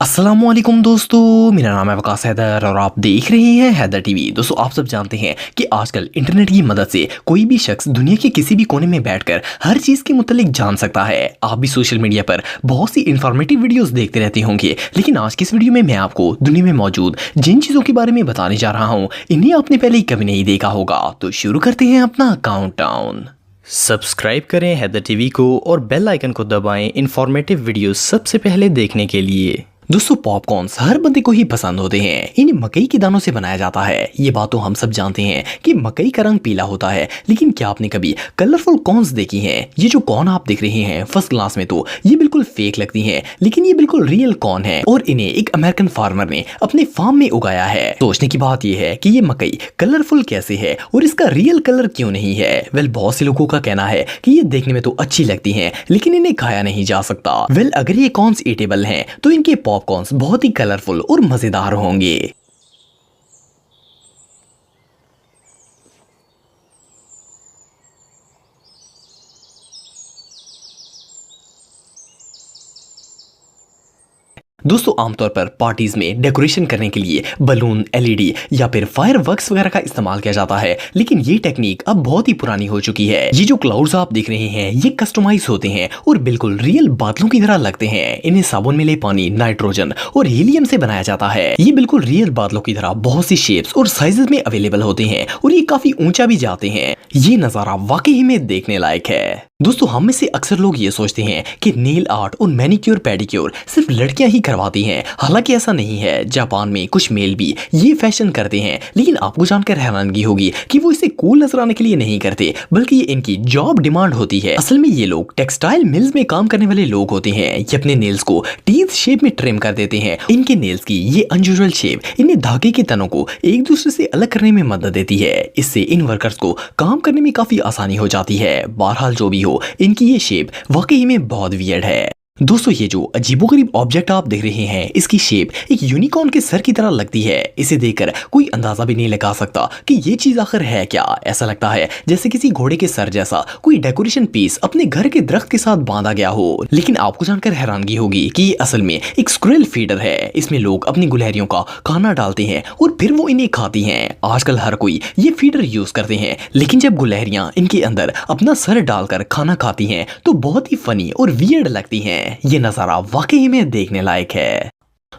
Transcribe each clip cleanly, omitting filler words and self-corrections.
अस्सलामुअलैकुम दोस्तों, मेरा नाम है वकास हैदर और आप देख रहे हैं हैदर टीवी। दोस्तों, आप सब जानते हैं कि आजकल इंटरनेट की मदद से कोई भी शख्स दुनिया के किसी भी कोने में बैठकर हर चीज़ के मुतालिक जान सकता है। आप भी सोशल मीडिया पर बहुत सी इंफॉर्मेटिव वीडियोस देखते रहते होंगे, लेकिन आज की इस वीडियो में मैं आपको दुनिया में मौजूद जिन चीज़ों के बारे में बताने जा रहा हूँ, इन्हें आपने पहले कभी नहीं देखा होगा। तो शुरू करते हैं अपना काउंटडाउन। सब्सक्राइब करें हैदर टीवी को और बेल आइकन को दबाएं इंफॉर्मेटिव वीडियोस सबसे पहले देखने के लिए। दोस्तों, पॉपकॉर्न्स हर बंदे को ही पसंद होते हैं। इन्हें मकई के दानों से बनाया जाता है। ये बात तो हम सब जानते हैं कि मकई का रंग पीला होता है, लेकिन क्या आपने कभी कलरफुल कॉर्न्स देखी हैं? ये जो कॉर्न आप देख रहे हैं फर्स्ट क्लास में तो ये बिल्कुल फेक लगती हैं, लेकिन ये बिल्कुल रियल कॉर्न है और इन्हें एक अमेरिकन फार्मर ने अपने फार्म में उगाया है। सोचने की बात यह है कि ये मकई कलरफुल कैसे है और इसका रियल कलर क्यों नहीं है? वेल, बहुत से लोगों का कहना है कि ये देखने में तो अच्छी लगती हैं, लेकिन इन्हें खाया नहीं जा सकता। वेल, अगर ये कॉर्न्स ईटेबल हैं तो इनके पॉपकॉर्न्स बहुत ही कलरफुल और मजेदार होंगे। दोस्तों, आमतौर पर पार्टीज में डेकोरेशन करने के लिए बलून, एलईडी या फिर फायरवर्क्स वगैरह का इस्तेमाल किया जाता है, लेकिन ये टेक्निक अब बहुत ही पुरानी हो चुकी है। ये जो क्लाउड्स आप देख रहे हैं ये कस्टमाइज होते हैं और बिल्कुल रियल बादलों की तरह लगते हैं। इन्हें साबुन मिले पानी, नाइट्रोजन और हीलियम से बनाया जाता है। ये बिल्कुल रियल बादलों की तरह बहुत सी शेप्स और साइजेस में अवेलेबल होते हैं और ये काफी ऊंचा भी जाते हैं। ये नजारा वाकई में देखने लायक है। दोस्तों, हम में से अक्सर लोग ये सोचते हैं कि नेल आर्ट और मैनिक्योर पेडिक्योर सिर्फ लड़कियां ही करवाती हैं। हालांकि ऐसा नहीं है। जापान में कुछ मेल भी ये फैशन करते हैं, लेकिन आपको जानकर हैरानगी होगी कि वो इसे कूल नजर आने के लिए नहीं करते, बल्कि ये इनकी जॉब डिमांड होती है। असल में ये लोग टेक्सटाइल मिल्स में काम करने वाले लोग होते हैं। ये अपने नेल्स को टीथ शेप में ट्रिम कर देते हैं। इनके नेल्स की ये अनयूजुअल शेप इन्हें धागे के तनों को एक दूसरे से अलग करने में मदद देती है। इससे इन वर्कर्स को काम करने में काफी आसानी हो जाती है। बहरहाल जो भी हो, इनकी ये शेप वाकई में बहुत वियर्ड है। दोस्तों, ये जो अजीबोगरीब ऑब्जेक्ट आप देख रहे हैं इसकी शेप एक यूनिकॉर्न के सर की तरह लगती है। इसे देखकर कोई अंदाजा भी नहीं लगा सकता कि ये चीज आखिर है क्या। ऐसा लगता है जैसे किसी घोड़े के सर जैसा कोई डेकोरेशन पीस अपने घर के दरख्त के साथ बांधा गया हो। लेकिन आपको जानकर हैरानगी होगी कि ये असल में एक स्क्विरल फीडर है। इसमें लोग अपनी गुलहरियों का खाना डालते हैं और फिर वो इन्हें खाती हैं। आजकल हर कोई ये फीडर यूज करते हैं, लेकिन जब गुलहरियां इनके अंदर अपना सर डालकर खाना खाती हैं तो बहुत ही फनी और वियर्ड लगती हैं। ये नजारा वाकई में देखने लायक है।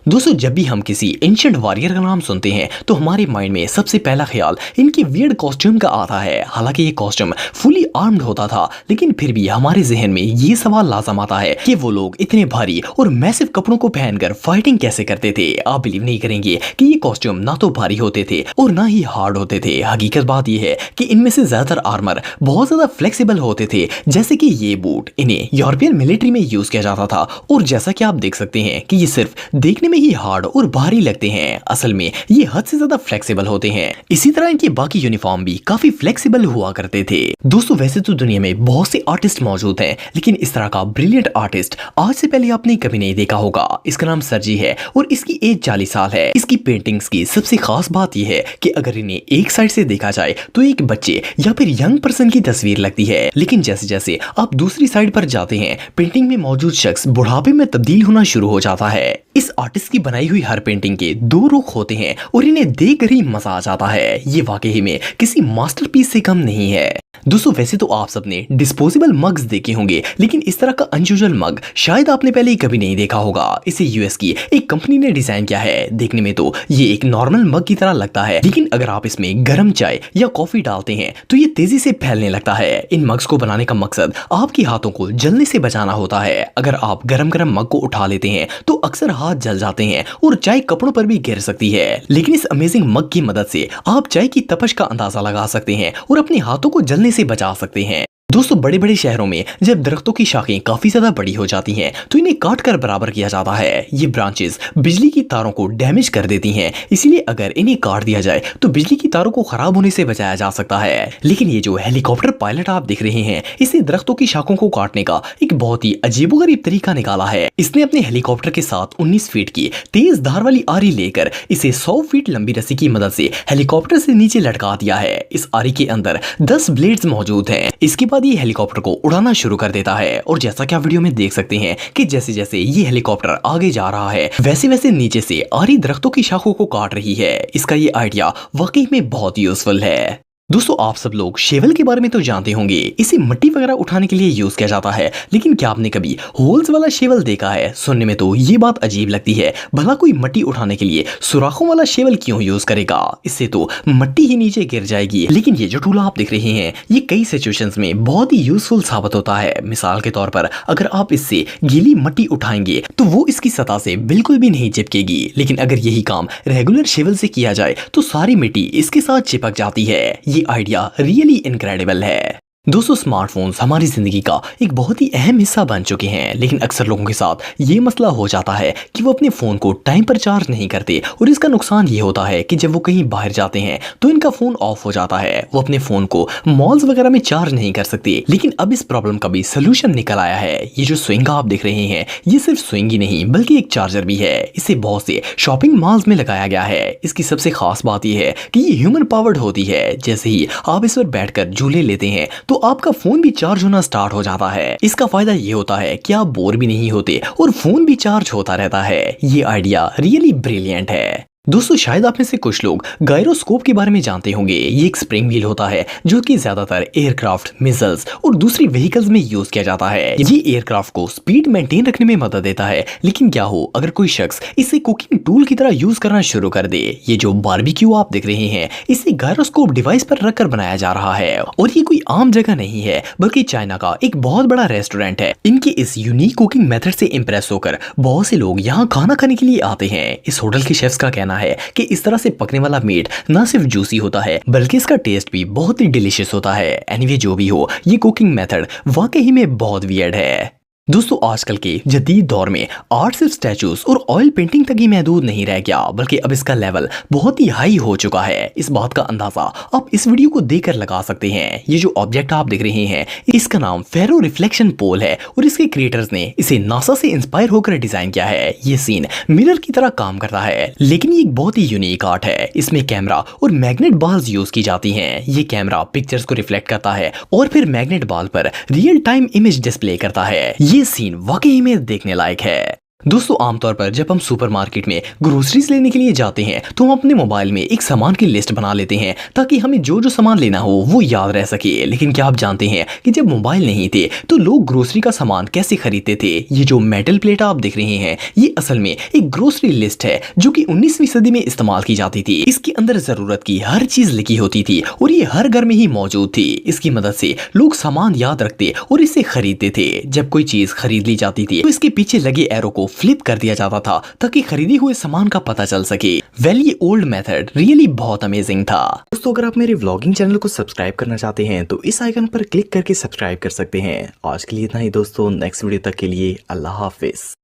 दोस्तों, जब भी हम किसी एंशिएंट वॉरियर का नाम सुनते हैं तो हमारे माइंड में सबसे पहला ख्याल इनके वियर्ड कॉस्ट्यूम का आता है। हालांकि ये कॉस्ट्यूम फुली आर्म्ड होता था, लेकिन फिर भी हमारे जहन में ये सवाल लाजम आता है कि वो लोग इतने भारी और मैसिव कपड़ों को पहनकर फाइटिंग कैसे करते थे। आप बिलीव नहीं करेंगे कि ये कॉस्ट्यूम ना तो भारी होते थे और ना ही हार्ड होते थे। हकीकत बात यह है कि इनमें से ज्यादातर आर्मर बहुत ज्यादा फ्लेक्सिबल होते थे, जैसे कि ये बूट। इन्हें यूरोपियन मिलिट्री में यूज किया जाता था और जैसा कि आप देख सकते हैं कि ये सिर्फ देखने में ही हार्ड और भारी लगते हैं, असल में ये हद से ज्यादा फ्लेक्सिबल होते हैं। इसी तरह इनके बाकी यूनिफॉर्म भी काफी फ्लेक्सिबल हुआ करते थे। दोस्तों, वैसे तो दुनिया में बहुत से आर्टिस्ट मौजूद हैं, लेकिन इस तरह का ब्रिलियंट आर्टिस्ट आज से पहले आपने कभी नहीं देखा होगा। इसका नाम सर्जी है और इसकी एज 40 साल है। इसकी पेंटिंग्स की सबसे खास बात यह है कि अगर इन्हें एक साइड से देखा जाए तो एक बच्चे या फिर यंग पर्सन की तस्वीर लगती है, लेकिन जैसे जैसे आप दूसरी साइड पर जाते हैं पेंटिंग में मौजूद शख्स बुढ़ापे में तब्दील होना शुरू हो जाता है। इस आर्टिस्ट की बनाई हुई हर पेंटिंग के दो रुख होते हैं और इन्हें देखकर ही मजा आ जाता है। ये वाकई में किसी मास्टरपीस से कम नहीं है। दोस्तों, वैसे तो आप सबने डिस्पोजेबल मग्स देखे होंगे, लेकिन इस तरह का अनयूजुअल मग शायद आपने पहले कभी नहीं देखा होगा। इसे यूएस की एक कंपनी ने डिजाइन किया है। देखने में तो ये एक नॉर्मल मग की तरह लगता है, लेकिन अगर आप इसमें गर्म चाय या कॉफी डालते हैं तो ये तेजी से फैलने लगता है। इन मग्स को बनाने का मकसद आपके हाथों को जलने से बचाना होता है। अगर आप गरम गरम मग को उठा लेते हैं तो अक्सर हाथ जल जाते हैं और चाय कपड़ों पर भी गिर सकती है, लेकिन इस अमेजिंग मग की मदद से आप चाय की तपश का अंदाजा लगा सकते हैं और अपने हाथों को जलने से बचा सकते हैं। दोस्तों, बड़े बड़े शहरों में जब दरख्तों की शाखें काफी ज्यादा बड़ी हो जाती हैं तो इन्हें काट कर बराबर किया जाता है। ये ब्रांचेस बिजली की तारों को डैमेज कर देती हैं, इसीलिए अगर इन्हें काट दिया जाए तो बिजली की तारों को खराब होने से बचाया जा सकता है। लेकिन ये जो हेलीकॉप्टर पायलट आप देख रहे हैं, इसे दरख्तों की शाखों को काटने का एक बहुत ही अजीबोगरीब तरीका निकाला है। इसने अपने हेलीकॉप्टर के साथ 19 फीट की तेज धार वाली आरी लेकर इसे 100 फीट लंबी रस्सी की मदद से हेलीकॉप्टर से नीचे लटका दिया है। इस आरी के अंदर 10 ब्लेड्स मौजूद हैं। इसके बाद ये हेलीकॉप्टर को उड़ाना शुरू कर देता है और जैसा कि आप वीडियो में देख सकते हैं कि जैसे जैसे ये हेलीकॉप्टर आगे जा रहा है वैसे वैसे नीचे से आ रही दरख्तों की शाखों को काट रही है। इसका ये आइडिया वाकई में बहुत यूजफुल है। दोस्तों आप सब लोग शेवल के बारे में तो जानते होंगे, इसे मिट्टी वगैरह उठाने के लिए यूज किया जाता है, लेकिन क्या आपने कभी होल्स वाला शेवल देखा है? सुनने में तो ये बात अजीब लगती है, भला कोई मिट्टी उठाने के लिए सुराखों वाला शेवल क्यों यूज करेगा? इससे तो मिट्टी ही नीचे गिर जाएगी। लेकिन ये जो टूल आप देख रहे हैं ये कई सिचुएशंस में बहुत ही यूजफुल साबित होता है। मिसाल के तौर पर अगर आप इससे गीली मिट्टी उठाएंगे तो वो इसकी सतह से बिल्कुल भी नहीं चिपकेगी, लेकिन अगर यही काम रेगुलर शेवल से किया जाए तो सारी मिट्टी इसके साथ चिपक जाती है। ये आइडिया रियली इनक्रेडिबल है। दोस्तों स्मार्टफोन्स हमारी जिंदगी का एक बहुत ही अहम हिस्सा बन चुके हैं, लेकिन अक्सर लोगों के साथ ये मसला हो जाता है कि वो अपने फोन को टाइम पर चार्ज नहीं करते और इसका नुकसान ये होता है कि जब वो कहीं बाहर जाते हैं तो इनका फोन ऑफ हो जाता है। वो अपने फोन को मॉल्स वगैरह में चार्ज नहीं कर सकते। लेकिन अब इस प्रॉब्लम का भी सोल्यूशन निकल आया है। ये जो स्विंग आप देख रहे हैं ये सिर्फ स्विंग ही नहीं बल्कि एक चार्जर भी है। इसे बहुत से शॉपिंग मॉल्स में लगाया गया है। इसकी सबसे खास बात यह है कि ये ह्यूमन पावर्ड होती है। जैसे ही आप इस पर बैठकर झूले लेते हैं तो आपका फोन भी चार्ज होना स्टार्ट हो जाता है। इसका फायदा ये होता है कि आप बोर भी नहीं होते और फोन भी चार्ज होता रहता है। ये आइडिया रियली ब्रिलियंट है। दोस्तों शायद आप में से कुछ लोग गायरोस्कोप के बारे में जानते होंगे। ये एक स्प्रिंग व्हील होता है जो कि ज्यादातर एयरक्राफ्ट, मिसाइल्स और दूसरी व्हीकल्स में यूज किया जाता है। ये एयरक्राफ्ट को स्पीड मेंटेन रखने में मदद देता है। लेकिन क्या हो अगर कोई शख्स इसे कुकिंग टूल की तरह यूज करना शुरू कर दे? ये जो बारबेक्यू आप देख रहे हैं इसे गायरोस्कोप डिवाइस पर रखकर बनाया जा रहा है और ये कोई आम जगह नहीं है बल्कि चाइना का एक बहुत बड़ा रेस्टोरेंट है। इनके इस यूनिक कुकिंग मेथड से इंप्रेस होकर बहुत से लोग यहाँ खाना खाने के लिए आते हैं। इस होटल के शेफ्स का कहना है कि इस तरह से पकने वाला मीट न सिर्फ जूसी होता है बल्कि इसका टेस्ट भी बहुत ही डिलीशियस होता है। एनीवे जो भी हो ये कुकिंग मेथड वाकई में बहुत वियर्ड है। दोस्तों आजकल के जदीद दौर में आर्ट सिर्फ स्टैचूज और ऑयल पेंटिंग तक ही महदूद नहीं रह गया बल्कि अब इसका लेवल बहुत ही हाई हो चुका है। इस बात का अंदाजा आप इस वीडियो को देखकर लगा सकते हैं। ये जो ऑब्जेक्ट आप देख रहे हैं इसका नाम फेरो रिफ्लेक्शन पोल है और इसके क्रिएटर्स ने इसे नासा से इंस्पायर होकर डिजाइन किया है। ये सीन मिरर की तरह काम करता है, लेकिन ये एक बहुत ही यूनिक आर्ट है। इसमें कैमरा और मैग्नेट बॉल्स यूज की जाती हैं। ये कैमरा पिक्चर्स को रिफ्लेक्ट करता है और फिर मैग्नेट बॉल पर रियल टाइम इमेज डिस्प्ले करता है। ये सीन वाकई में देखने लायक है। दोस्तों आमतौर पर जब हम सुपरमार्केट में ग्रोसरीज लेने के लिए जाते हैं तो हम अपने मोबाइल में एक सामान की लिस्ट बना लेते हैं ताकि हमें जो जो सामान लेना हो वो याद रह सके। लेकिन क्या आप जानते हैं कि जब मोबाइल नहीं थे तो लोग ग्रोसरी का सामान कैसे खरीदते थे? ये जो मेटल प्लेट आप देख रहे हैं ये असल में एक ग्रोसरी लिस्ट है जो कि 19वीं सदी में इस्तेमाल की जाती थी। इसके अंदर जरूरत की हर चीज लिखी होती थी और ये हर घर में ही मौजूद थी। इसकी मदद से लोग सामान याद रखते और इसे खरीदते थे। जब कोई चीज खरीद ली जाती थी तो इसके पीछे लगे एरो को फ्लिप कर दिया जाता था ताकि खरीदी हुए सामान का पता चल सके। वेल ये ओल्ड मेथड रियली बहुत अमेजिंग था। दोस्तों अगर आप मेरे व्लॉगिंग चैनल को सब्सक्राइब करना चाहते हैं तो इस आइकन पर क्लिक करके सब्सक्राइब कर सकते हैं। आज के लिए इतना ही दोस्तों, नेक्स्ट वीडियो तक के लिए अल्लाह हाफिज।